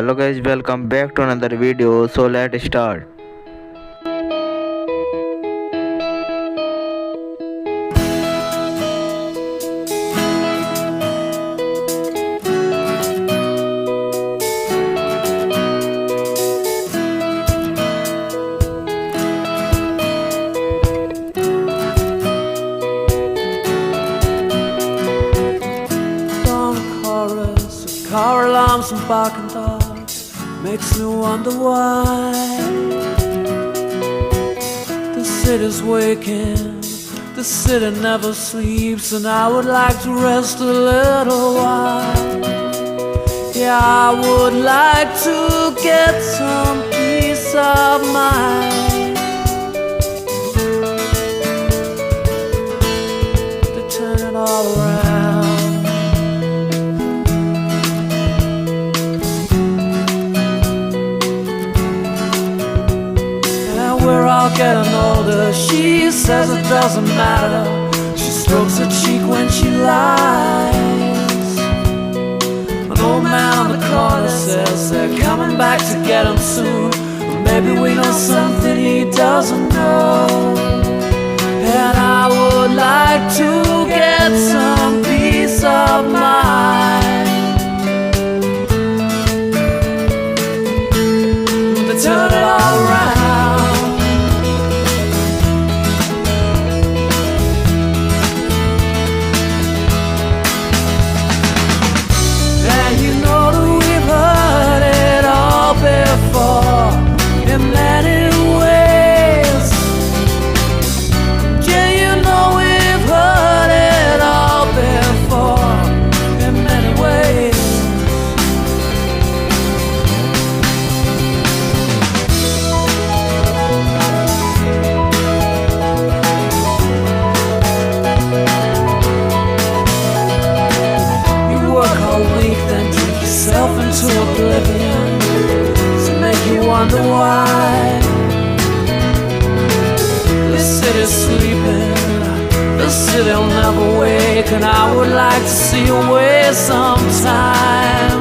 hello guys, welcome back to another video. So let's start. Car alarms and barking dogs makes me wonder why the city's waking, the city never sleeps, and I would like to rest a little while. Yeah, I would like to get some peace of mind, to turn it all around. We're all getting older, she says it doesn't matter. She strokes her cheek when she lies. An old man on the corner says they're coming back to get him soon, but maybe we know something he doesn't know. And I would like to get some peace of mind, to turn it all around. In many ways, yeah, you know we've heard it all before. In many ways, you work all week, then drink yourself into oblivion. You wonder why this city's sleeping, this city'll never wake, and I would like to see you away sometime.